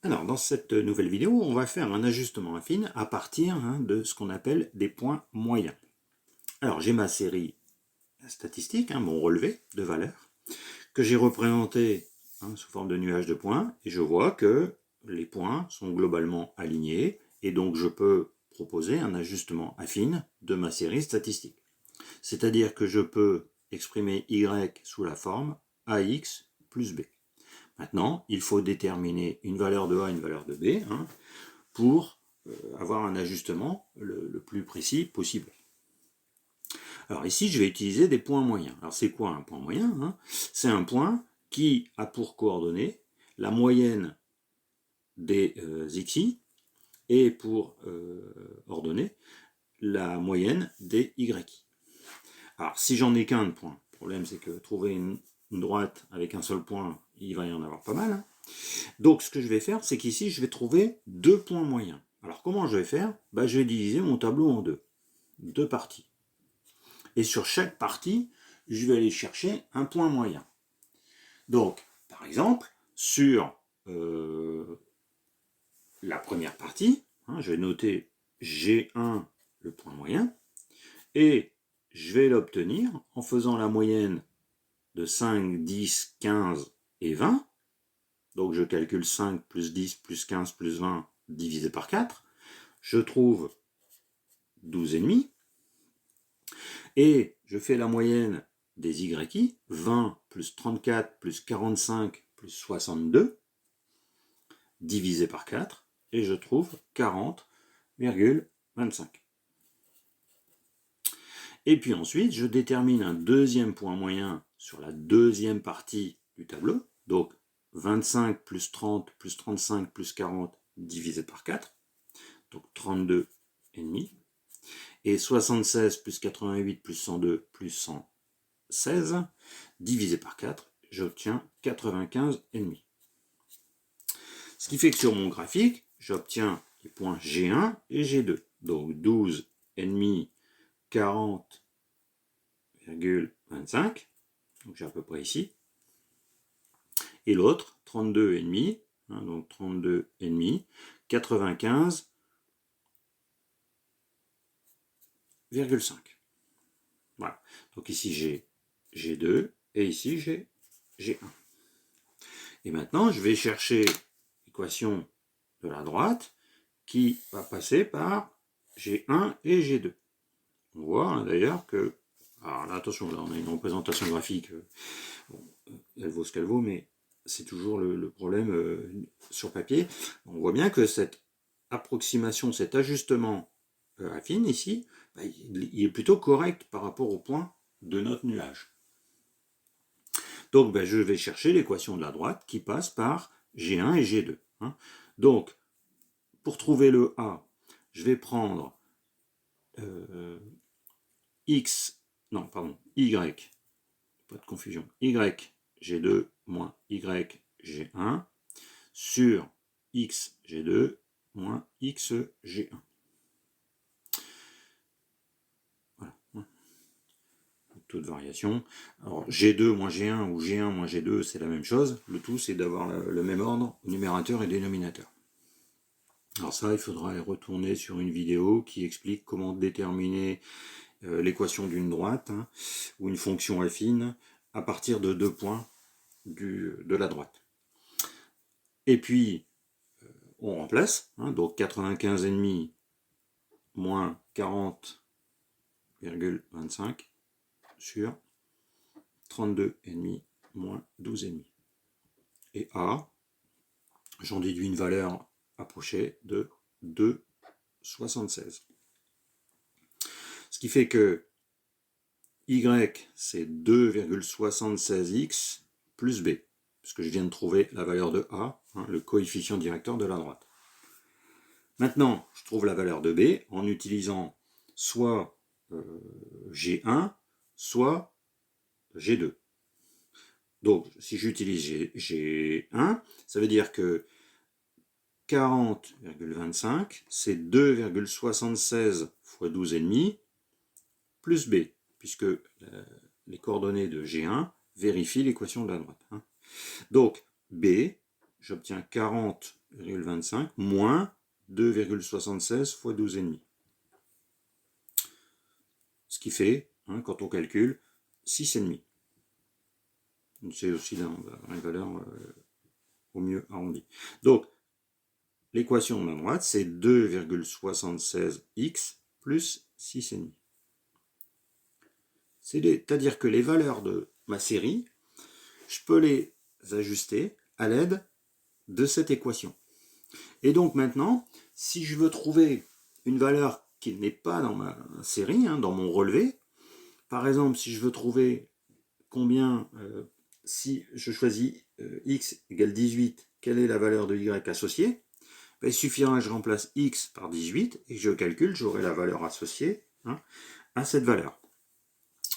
Alors, dans cette nouvelle vidéo, on va faire un ajustement affine à partir de ce qu'on appelle des points moyens. Alors, j'ai ma série statistique, mon relevé de valeurs, que j'ai représenté sous forme de nuage de points, et je vois que les points sont globalement alignés, et donc je peux proposer un ajustement affine de ma série statistique. C'est-à-dire que je peux exprimer y sous la forme ax plus b. Maintenant, il faut déterminer une valeur de A et une valeur de B pour avoir un ajustement le plus précis possible. Alors ici, je vais utiliser des points moyens. Alors c'est quoi un point moyen C'est un point qui a pour coordonnées la moyenne des xi et pour ordonner la moyenne des yi. Alors si j'en ai qu'un de point, le problème c'est que trouver une droite avec un seul point, il va y en avoir pas mal. Donc ce que je vais faire, c'est qu'ici, je vais trouver deux points moyens. Alors comment je vais faire? Je vais diviser mon tableau en deux parties. Et sur chaque partie, je vais aller chercher un point moyen. Donc, par exemple, sur la première partie, je vais noter G1, le point moyen, et je vais l'obtenir en faisant la moyenne de 5, 10, 15 et 20. Donc je calcule 5 plus 10 plus 15 plus 20 divisé par 4. Je trouve 12,5. Et je fais la moyenne des YI, 20 plus 34 plus 45 plus 62, divisé par 4, et je trouve 40,25. Et puis ensuite, je détermine un deuxième point moyen sur la deuxième partie du tableau, donc 25 plus 30 plus 35 plus 40 divisé par 4, donc 32,5. Et 76 plus 88 plus 102 plus 116, divisé par 4, j'obtiens 95,5. Ce qui fait que sur mon graphique, j'obtiens les points G1 et G2. Donc 12,5, 40,25, donc j'ai à peu près ici. Et l'autre, 32,5, donc 32,5, 95,5. Voilà. Donc ici j'ai G2 et ici j'ai G1. Et maintenant, je vais chercher l'équation de la droite qui va passer par G1 et G2. On voit d'ailleurs que, alors là, attention, là on a une représentation graphique, elle vaut ce qu'elle vaut, mais c'est toujours le problème sur papier. On voit bien que cette approximation, cet ajustement affine ici, il est plutôt correct par rapport au point de notre nuage. Donc je vais chercher l'équation de la droite qui passe par G1 et G2. Donc, pour trouver le A, je vais prendre Y, pas de confusion, Y G2 moins Y G1 sur X G2 moins X G1. Voilà. Taux de variation. Alors G2 moins G1 ou G1 moins G2, c'est la même chose. Le tout, c'est d'avoir le même ordre au numérateur et dénominateur. Alors ça, il faudra retourner sur une vidéo qui explique comment déterminer l'équation d'une droite ou une fonction affine à partir de deux points de la droite. Et puis, on remplace, donc 95,5 moins 40,25 sur 32,5 moins 12,5. Et A, j'en déduis une valeur approchée de 2,76. Ce qui fait que Y, c'est 2,76x plus B, puisque je viens de trouver la valeur de A, le coefficient directeur de la droite. Maintenant, je trouve la valeur de B en utilisant soit G1, soit G2. Donc, si j'utilise G1, ça veut dire que 40,25, c'est 2,76 fois 12,5 plus B, puisque les coordonnées de G1 vérifient l'équation de la droite. Donc, B, j'obtiens 40 2,25 moins 2,76 fois 12,5. Ce qui fait, hein, quand on calcule, 6,5. C'est aussi dans une valeur au mieux arrondie. Donc, l'équation de la droite, c'est 2,76x plus 6,5. C'est-à-dire que les valeurs de ma série, je peux les ajuster à l'aide de cette équation. Et donc maintenant, si je veux trouver une valeur qui n'est pas dans ma série, hein, dans mon relevé, par exemple, si je veux trouver combien, si je choisis x égale 18, quelle est la valeur de y associée, ben, il suffira que je remplace x par 18 et que je calcule, j'aurai la valeur associée, hein, à cette valeur.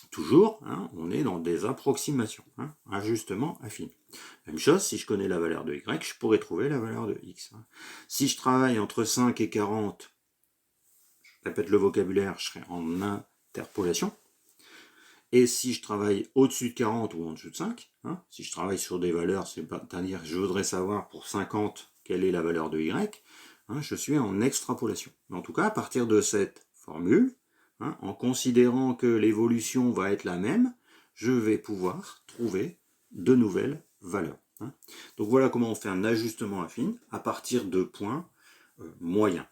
Toujours, hein, on est dans des approximations, hein, ajustement affine. Même chose, si je connais la valeur de y, je pourrais trouver la valeur de x. Hein. Si je travaille entre 5 et 40, je répète le vocabulaire, je serai en interpolation. Et si je travaille au-dessus de 40 ou en dessous de 5, hein, si je travaille sur des valeurs, c'est-à-dire je voudrais savoir pour 50 quelle est la valeur de y, hein, je suis en extrapolation. Mais en tout cas, à partir de cette formule, hein, en considérant que l'évolution va être la même, je vais pouvoir trouver de nouvelles valeurs. Hein. Donc voilà comment on fait un ajustement affine à partir de points moyens.